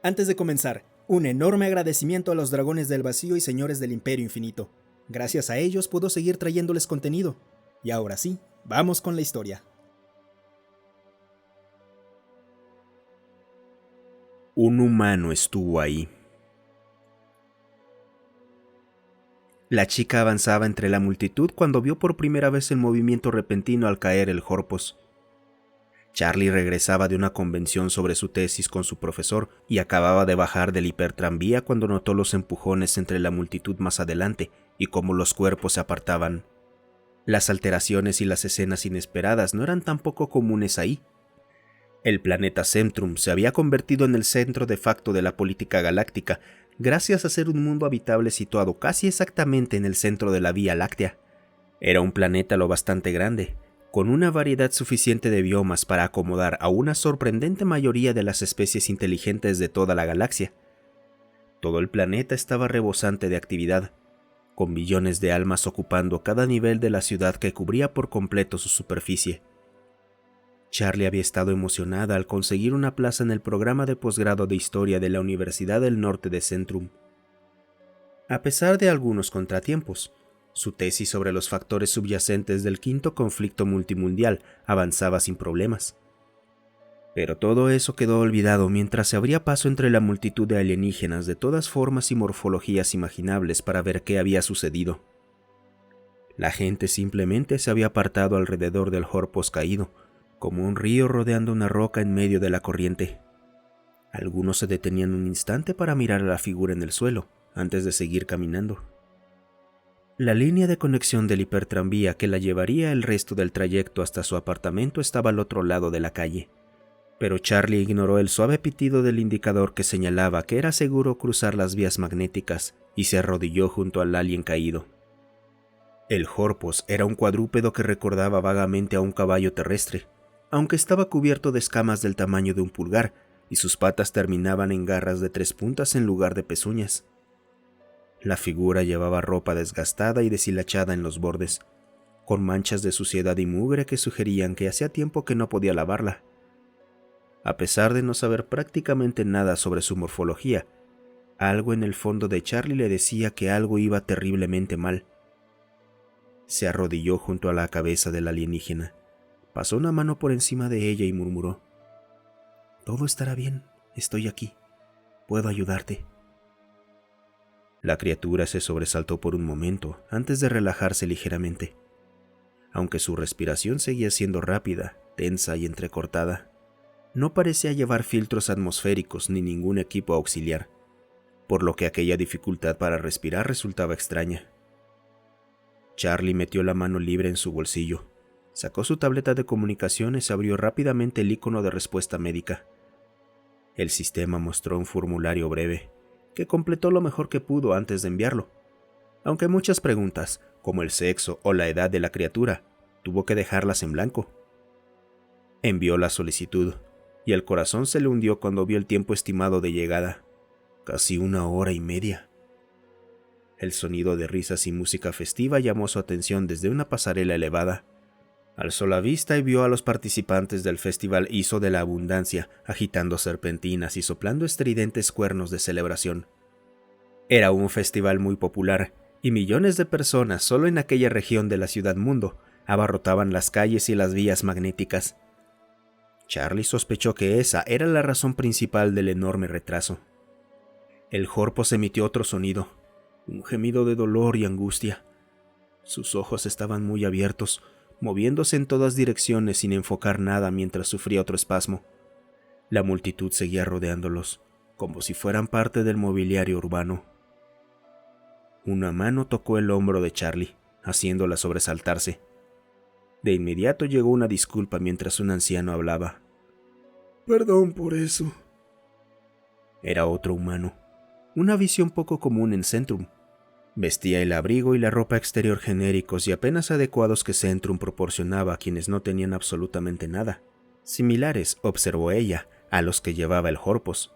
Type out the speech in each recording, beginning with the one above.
Antes de comenzar, un enorme agradecimiento a los dragones del vacío y señores del Imperio Infinito. Gracias a ellos puedo seguir trayéndoles contenido. Y ahora sí, vamos con la historia. Un humano estuvo ahí. La chica avanzaba entre la multitud cuando vio por primera vez el movimiento repentino al caer el Horpos. Charlie regresaba de una convención sobre su tesis con su profesor y acababa de bajar del hipertranvía cuando notó los empujones entre la multitud más adelante y cómo los cuerpos se apartaban. Las alteraciones y las escenas inesperadas no eran tampoco comunes ahí. El planeta Centrum se había convertido en el centro de facto de la política galáctica, gracias a ser un mundo habitable situado casi exactamente en el centro de la Vía Láctea. Era un planeta lo bastante grande, con una variedad suficiente de biomas para acomodar a una sorprendente mayoría de las especies inteligentes de toda la galaxia. Todo el planeta estaba rebosante de actividad, con billones de almas ocupando cada nivel de la ciudad que cubría por completo su superficie. Charlie había estado emocionada al conseguir una plaza en el programa de posgrado de Historia de la Universidad del Norte de Centrum. A pesar de algunos contratiempos, su tesis sobre los factores subyacentes del quinto conflicto multimundial avanzaba sin problemas. Pero todo eso quedó olvidado mientras se abría paso entre la multitud de alienígenas de todas formas y morfologías imaginables para ver qué había sucedido. La gente simplemente se había apartado alrededor del Horpos caído, como un río rodeando una roca en medio de la corriente. Algunos se detenían un instante para mirar a la figura en el suelo, antes de seguir caminando. La línea de conexión del hipertranvía que la llevaría el resto del trayecto hasta su apartamento estaba al otro lado de la calle, pero Charlie ignoró el suave pitido del indicador que señalaba que era seguro cruzar las vías magnéticas y se arrodilló junto al alien caído. El Horpos era un cuadrúpedo que recordaba vagamente a un caballo terrestre, aunque estaba cubierto de escamas del tamaño de un pulgar y sus patas terminaban en garras de 3 puntas en lugar de pezuñas. La figura llevaba ropa desgastada y deshilachada en los bordes, con manchas de suciedad y mugre que sugerían que hacía tiempo que no podía lavarla. A pesar de no saber prácticamente nada sobre su morfología, algo en el fondo de Charlie le decía que algo iba terriblemente mal. Se arrodilló junto a la cabeza del alienígena. Pasó una mano por encima de ella y murmuró: «Todo estará bien, estoy aquí. Puedo ayudarte». La criatura se sobresaltó por un momento antes de relajarse ligeramente, aunque su respiración seguía siendo rápida, tensa y entrecortada. No parecía llevar filtros atmosféricos ni ningún equipo auxiliar, por lo que aquella dificultad para respirar resultaba extraña. Charlie metió la mano libre en su bolsillo. Sacó su tableta de comunicaciones y abrió rápidamente el icono de respuesta médica. El sistema mostró un formulario breve, que completó lo mejor que pudo antes de enviarlo, aunque muchas preguntas, como el sexo o la edad de la criatura, tuvo que dejarlas en blanco. Envió la solicitud, y el corazón se le hundió cuando vio el tiempo estimado de llegada: casi 1 hora y media. El sonido de risas y música festiva llamó su atención desde una pasarela elevada. Alzó la vista y vio a los participantes del Festival Iso de la Abundancia agitando serpentinas y soplando estridentes cuernos de celebración. Era un festival muy popular, y millones de personas solo en aquella región de la Ciudad Mundo abarrotaban las calles y las vías magnéticas. Charlie sospechó que esa era la razón principal del enorme retraso. El Horpos emitió otro sonido, un gemido de dolor y angustia. Sus ojos estaban muy abiertos, moviéndose en todas direcciones sin enfocar nada mientras sufría otro espasmo. La multitud seguía rodeándolos, como si fueran parte del mobiliario urbano. Una mano tocó el hombro de Charlie, haciéndola sobresaltarse. De inmediato llegó una disculpa mientras un anciano hablaba. «Perdón por eso». Era otro humano, una visión poco común en Centrum. Vestía el abrigo y la ropa exterior genéricos y apenas adecuados que Centrum proporcionaba a quienes no tenían absolutamente nada, similares, observó ella, a los que llevaba el Horpos.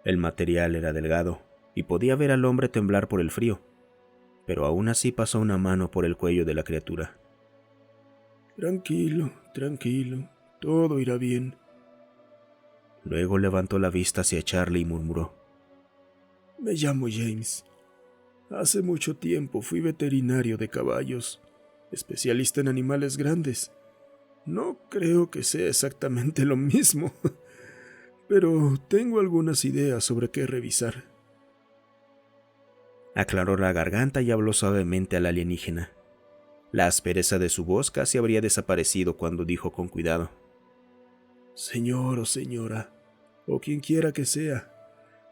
El material era delgado, y podía ver al hombre temblar por el frío, pero aún así pasó una mano por el cuello de la criatura. «Tranquilo, tranquilo, todo irá bien». Luego levantó la vista hacia Charlie y murmuró: Me llamo James. Hace mucho tiempo fui veterinario de caballos, especialista en animales grandes. No creo que sea exactamente lo mismo, pero tengo algunas ideas sobre qué revisar. Aclaró la garganta y habló suavemente al alienígena. La aspereza de su voz casi habría desaparecido cuando dijo con cuidado: Señor o señora, o quien quiera que sea,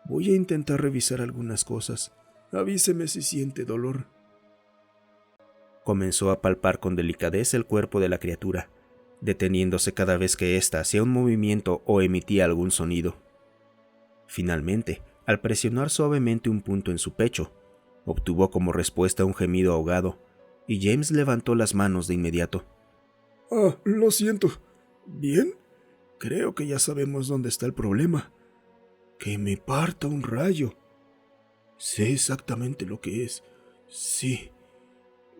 voy a intentar revisar algunas cosas. Avíseme si siente dolor. Comenzó a palpar con delicadeza el cuerpo de la criatura, deteniéndose cada vez que ésta hacía un movimiento o emitía algún sonido. Finalmente, al presionar suavemente un punto en su pecho, obtuvo como respuesta un gemido ahogado, y James levantó las manos de inmediato. Lo siento. ¿Bien? Creo que ya sabemos dónde está el problema. Que me parta un rayo. Sé exactamente lo que es. Sí.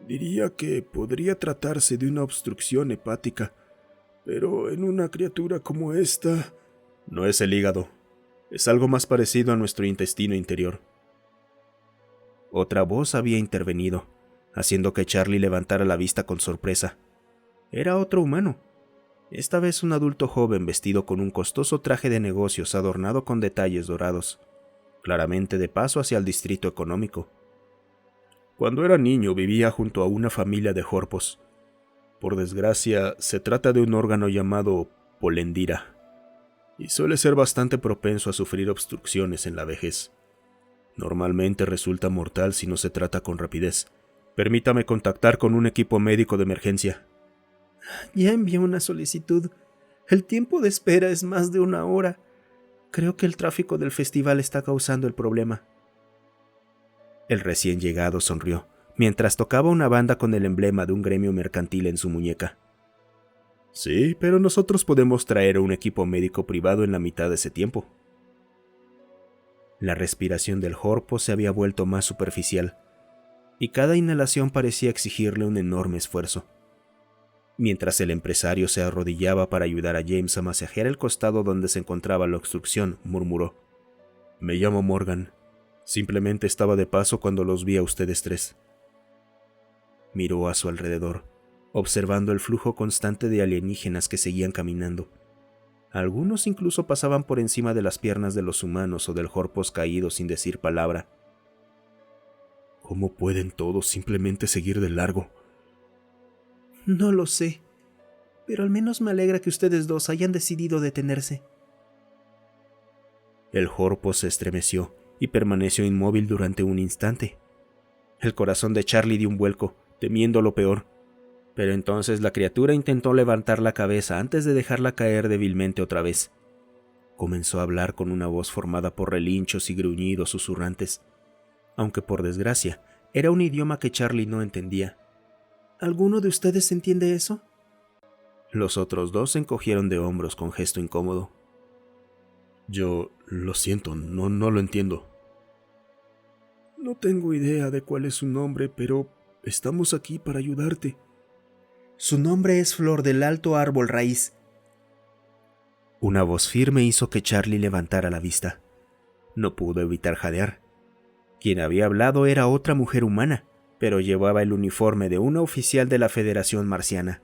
Diría que podría tratarse de una obstrucción hepática, pero en una criatura como esta... No es el hígado. Es algo más parecido a nuestro intestino interior. Otra voz había intervenido, haciendo que Charlie levantara la vista con sorpresa. Era otro humano. Esta vez un adulto joven vestido con un costoso traje de negocios adornado con detalles dorados, claramente de paso hacia el distrito económico. Cuando era niño vivía junto a una familia de jorpos. Por desgracia, se trata de un órgano llamado polendira, y suele ser bastante propenso a sufrir obstrucciones en la vejez. Normalmente resulta mortal si no se trata con rapidez. Permítame contactar con un equipo médico de emergencia. Ya envié una solicitud. El tiempo de espera es más de 1 hora. Creo que el tráfico del festival está causando el problema. El recién llegado sonrió, mientras tocaba una banda con el emblema de un gremio mercantil en su muñeca. Sí, pero nosotros podemos traer un equipo médico privado en la mitad de ese tiempo. La respiración del jorpo se había vuelto más superficial, y cada inhalación parecía exigirle un enorme esfuerzo. Mientras el empresario se arrodillaba para ayudar a James a masajear el costado donde se encontraba la obstrucción, murmuró: Me llamo Morgan. Simplemente estaba de paso cuando los vi a ustedes tres. Miró a su alrededor, observando el flujo constante de alienígenas que seguían caminando. Algunos incluso pasaban por encima de las piernas de los humanos o del jorpos caído sin decir palabra. ¿Cómo pueden todos simplemente seguir de largo? No lo sé, pero al menos me alegra que ustedes dos hayan decidido detenerse. El jorpo se estremeció y permaneció inmóvil durante un instante. El corazón de Charlie dio un vuelco, temiendo lo peor. Pero entonces la criatura intentó levantar la cabeza antes de dejarla caer débilmente otra vez. Comenzó a hablar con una voz formada por relinchos y gruñidos susurrantes, aunque por desgracia era un idioma que Charlie no entendía. ¿Alguno de ustedes entiende eso? Los otros dos se encogieron de hombros con gesto incómodo. Yo lo siento, no lo entiendo. No tengo idea de cuál es su nombre, pero estamos aquí para ayudarte. Su nombre es Flor del Alto Árbol Raíz. Una voz firme hizo que Charlie levantara la vista. No pudo evitar jadear. Quien había hablado era otra mujer humana, pero llevaba el uniforme de una oficial de la Federación Marciana,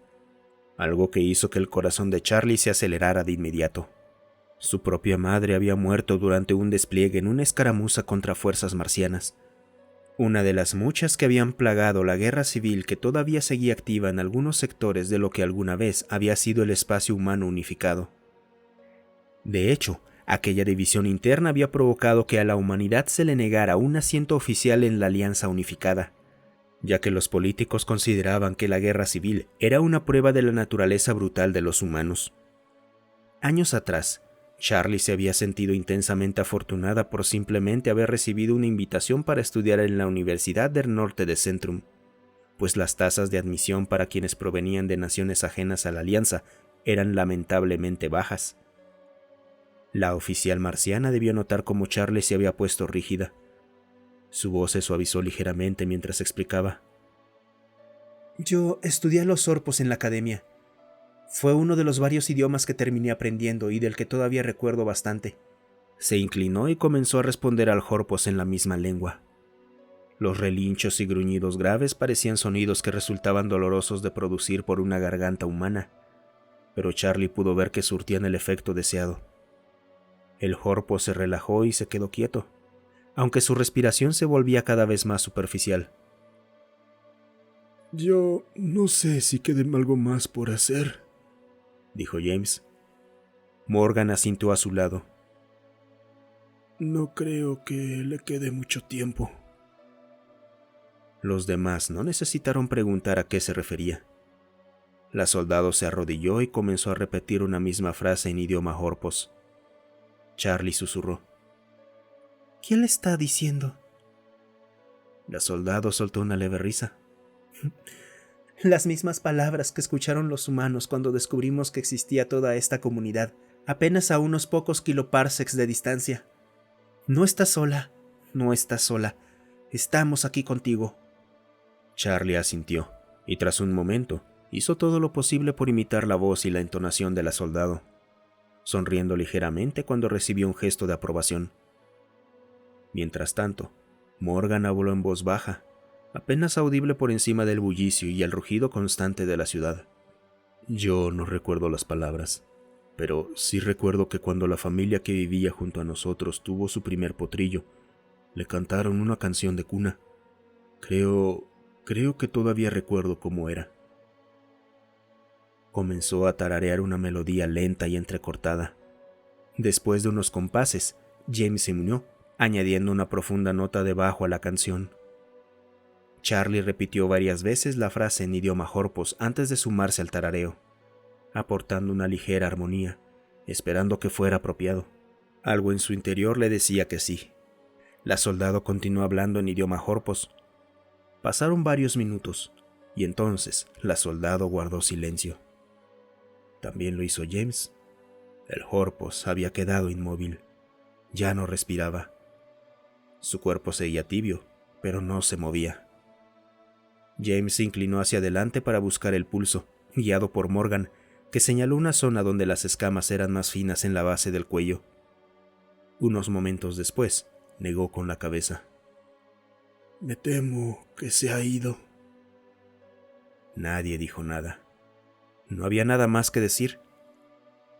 algo que hizo que el corazón de Charlie se acelerara de inmediato. Su propia madre había muerto durante un despliegue en una escaramuza contra fuerzas marcianas, una de las muchas que habían plagado la guerra civil que todavía seguía activa en algunos sectores de lo que alguna vez había sido el espacio humano unificado. De hecho, aquella división interna había provocado que a la humanidad se le negara un asiento oficial en la Alianza Unificada, ya que los políticos consideraban que la guerra civil era una prueba de la naturaleza brutal de los humanos. Años atrás, Charlie se había sentido intensamente afortunada por simplemente haber recibido una invitación para estudiar en la Universidad del Norte de Centrum, pues las tasas de admisión para quienes provenían de naciones ajenas a la Alianza eran lamentablemente bajas. La oficial marciana debió notar cómo Charlie se había puesto rígida. Su voz se suavizó ligeramente mientras explicaba. Yo estudié a los Orpos en la academia. Fue uno de los varios idiomas que terminé aprendiendo y del que todavía recuerdo bastante. Se inclinó y comenzó a responder al Horpos en la misma lengua. Los relinchos y gruñidos graves parecían sonidos que resultaban dolorosos de producir por una garganta humana, pero Charlie pudo ver que surtían el efecto deseado. El Horpos se relajó y se quedó quieto, aunque su respiración se volvía cada vez más superficial. Yo no sé si quede algo más por hacer, dijo James. Morgan asintió a su lado. No creo que le quede mucho tiempo. Los demás no necesitaron preguntar a qué se refería. La soldado se arrodilló y comenzó a repetir una misma frase en idioma Horpos. Charlie susurró: ¿Qué le está diciendo? La soldado soltó una leve risa. Las mismas palabras que escucharon los humanos cuando descubrimos que existía toda esta comunidad, apenas a unos pocos kiloparsecs de distancia. No estás sola, no estás sola. Estamos aquí contigo. Charlie asintió, y tras un momento, hizo todo lo posible por imitar la voz y la entonación de la soldado, sonriendo ligeramente cuando recibió un gesto de aprobación. Mientras tanto, Morgan habló en voz baja, apenas audible por encima del bullicio y el rugido constante de la ciudad. Yo no recuerdo las palabras, pero sí recuerdo que cuando la familia que vivía junto a nosotros tuvo su primer potrillo, le cantaron una canción de cuna. Creo que todavía recuerdo cómo era. Comenzó a tararear una melodía lenta y entrecortada. Después de unos compases, James se unió, añadiendo una profunda nota de bajo a la canción. Charlie repitió varias veces la frase en idioma Horpos antes de sumarse al tarareo, aportando una ligera armonía, esperando que fuera apropiado. Algo en su interior le decía que sí. La soldado continuó hablando en idioma Horpos. Pasaron varios minutos, y entonces la soldado guardó silencio. También lo hizo James. El Horpos había quedado inmóvil. Ya no respiraba. Su cuerpo seguía tibio, pero no se movía. James se inclinó hacia adelante para buscar el pulso, guiado por Morgan, que señaló una zona donde las escamas eran más finas en la base del cuello. Unos momentos después, negó con la cabeza. Me temo que se ha ido. Nadie dijo nada. No había nada más que decir.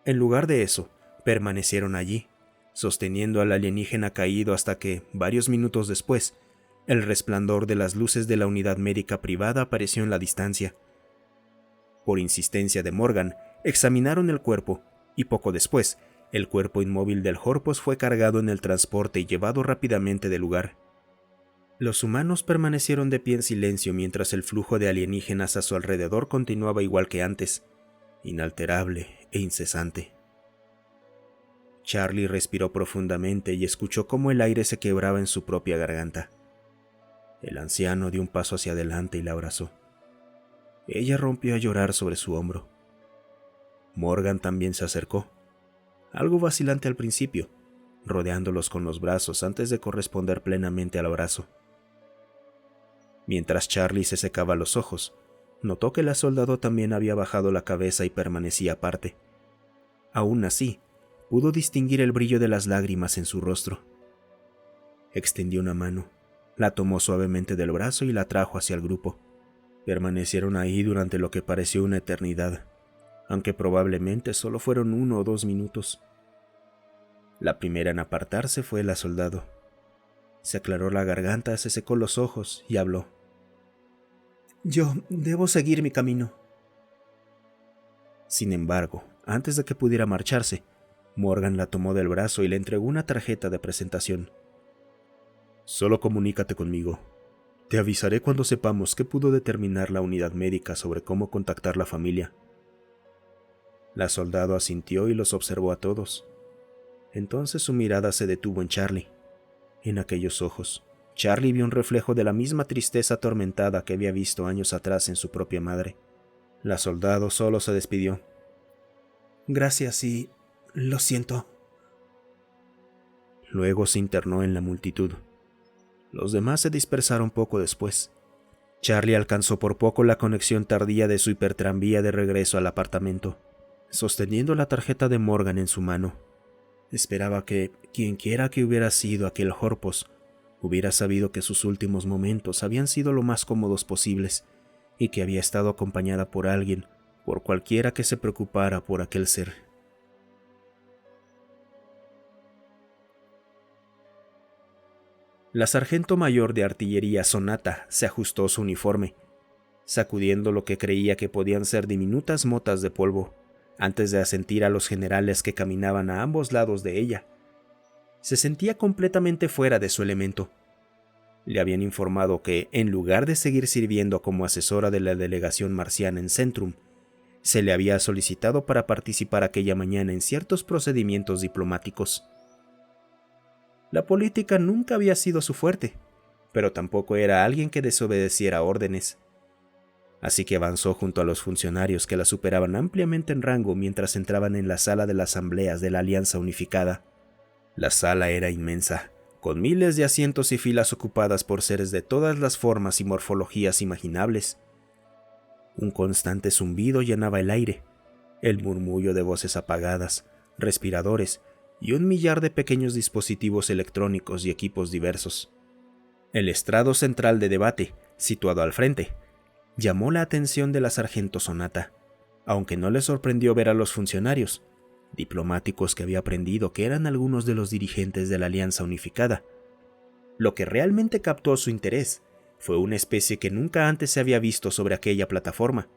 En lugar de eso, permanecieron allí, sosteniendo al alienígena caído hasta que, varios minutos después, el resplandor de las luces de la unidad médica privada apareció en la distancia. Por insistencia de Morgan, examinaron el cuerpo, y poco después, el cuerpo inmóvil del Horpos fue cargado en el transporte y llevado rápidamente del lugar. Los humanos permanecieron de pie en silencio mientras el flujo de alienígenas a su alrededor continuaba igual que antes, inalterable e incesante. Charlie respiró profundamente y escuchó cómo el aire se quebraba en su propia garganta. El anciano dio un paso hacia adelante y la abrazó. Ella rompió a llorar sobre su hombro. Morgan también se acercó, algo vacilante al principio, rodeándolos con los brazos antes de corresponder plenamente al abrazo. Mientras Charlie se secaba los ojos, notó que la soldado también había bajado la cabeza y permanecía aparte. Aún así, pudo distinguir el brillo de las lágrimas en su rostro. Extendió una mano, la tomó suavemente del brazo y la trajo hacia el grupo. Permanecieron ahí durante lo que pareció una eternidad, aunque probablemente solo fueron 1 o 2 minutos. La primera en apartarse fue la soldado. Se aclaró la garganta, se secó los ojos y habló. Yo debo seguir mi camino. Sin embargo, antes de que pudiera marcharse, Morgan la tomó del brazo y le entregó una tarjeta de presentación. Solo comunícate conmigo. Te avisaré cuando sepamos qué pudo determinar la unidad médica sobre cómo contactar la familia. La soldado asintió y los observó a todos. Entonces su mirada se detuvo en Charlie. En aquellos ojos, Charlie vio un reflejo de la misma tristeza atormentada que había visto años atrás en su propia madre. La soldado solo se despidió. Gracias y lo siento. Luego se internó en la multitud. Los demás se dispersaron poco después. Charlie alcanzó por poco la conexión tardía de su hipertranvía de regreso al apartamento, sosteniendo la tarjeta de Morgan en su mano. Esperaba que, quienquiera que hubiera sido aquel Horpos, hubiera sabido que sus últimos momentos habían sido lo más cómodos posibles y que había estado acompañada por alguien, por cualquiera que se preocupara por aquel ser. La sargento mayor de artillería Sonata se ajustó su uniforme, sacudiendo lo que creía que podían ser diminutas motas de polvo, antes de asentir a los generales que caminaban a ambos lados de ella. Se sentía completamente fuera de su elemento. Le habían informado que, en lugar de seguir sirviendo como asesora de la delegación marciana en Centrum, se le había solicitado para participar aquella mañana en ciertos procedimientos diplomáticos. La política nunca había sido su fuerte, pero tampoco era alguien que desobedeciera órdenes. Así que avanzó junto a los funcionarios que la superaban ampliamente en rango mientras entraban en la sala de las asambleas de la Alianza Unificada. La sala era inmensa, con miles de asientos y filas ocupadas por seres de todas las formas y morfologías imaginables. Un constante zumbido llenaba el aire, el murmullo de voces apagadas, respiradores y un millar de pequeños dispositivos electrónicos y equipos diversos. El estrado central de debate, situado al frente, llamó la atención de la sargento Sonata, aunque no le sorprendió ver a los funcionarios, diplomáticos que había aprendido que eran algunos de los dirigentes de la Alianza Unificada. Lo que realmente captó su interés fue una especie que nunca antes se había visto sobre aquella plataforma.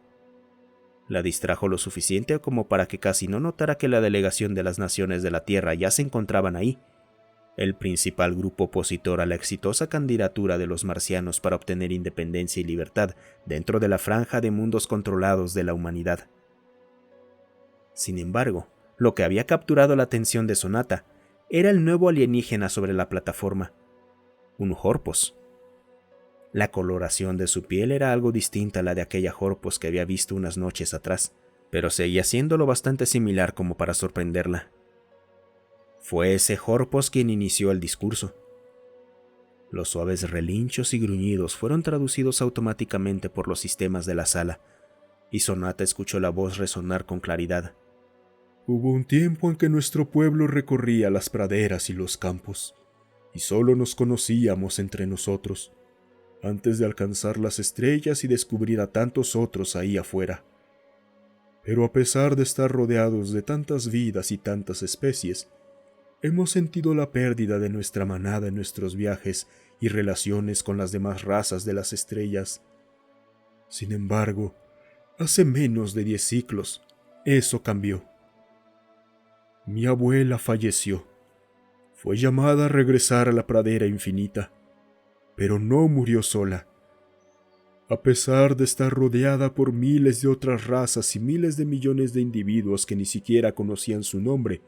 La distrajo lo suficiente como para que casi no notara que la delegación de las naciones de la Tierra ya se encontraban ahí, el principal grupo opositor a la exitosa candidatura de los marcianos para obtener independencia y libertad dentro de la franja de mundos controlados de la humanidad. Sin embargo, lo que había capturado la atención de Sonata era el nuevo alienígena sobre la plataforma, un Horpos. La coloración de su piel era algo distinta a la de aquella Horpos que había visto unas noches atrás, pero seguía siendo lo bastante similar como para sorprenderla. Fue ese Horpos quien inició el discurso. Los suaves relinchos y gruñidos fueron traducidos automáticamente por los sistemas de la sala, y Sonata escuchó la voz resonar con claridad. Hubo un tiempo en que nuestro pueblo recorría las praderas y los campos, y solo nos conocíamos entre nosotros, antes de alcanzar las estrellas y descubrir a tantos otros ahí afuera. Pero a pesar de estar rodeados de tantas vidas y tantas especies, hemos sentido la pérdida de nuestra manada en nuestros viajes y relaciones con las demás razas de las estrellas. Sin embargo, hace menos de 10 ciclos, eso cambió. Mi abuela falleció. Fue llamada a regresar a la pradera infinita, pero no murió sola. A pesar de estar rodeada por miles de otras razas y miles de millones de individuos que ni siquiera conocían su nombre,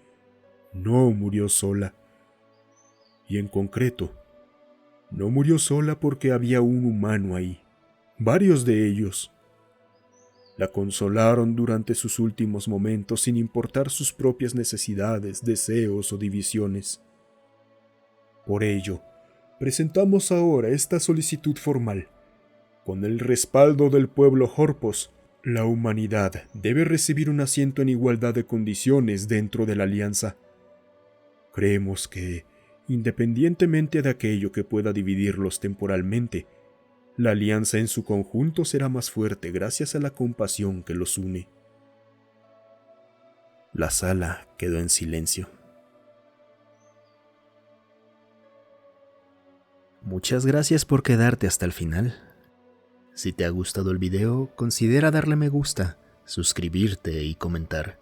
no murió sola. Y en concreto, no murió sola porque había un humano ahí, varios de ellos. La consolaron durante sus últimos momentos sin importar sus propias necesidades, deseos o divisiones. Por ello, presentamos ahora esta solicitud formal. Con el respaldo del pueblo Horpos, la humanidad debe recibir un asiento en igualdad de condiciones dentro de la Alianza. Creemos que, independientemente de aquello que pueda dividirlos temporalmente, la alianza en su conjunto será más fuerte gracias a la compasión que los une. La sala quedó en silencio. Muchas gracias por quedarte hasta el final. Si te ha gustado el video, considera darle me gusta, suscribirte y comentar.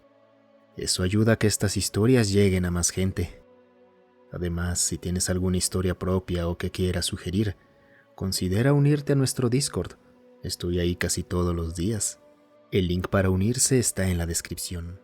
Eso ayuda a que estas historias lleguen a más gente. Además, si tienes alguna historia propia o que quieras sugerir, considera unirte a nuestro Discord. Estoy ahí casi todos los días. El link para unirse está en la descripción.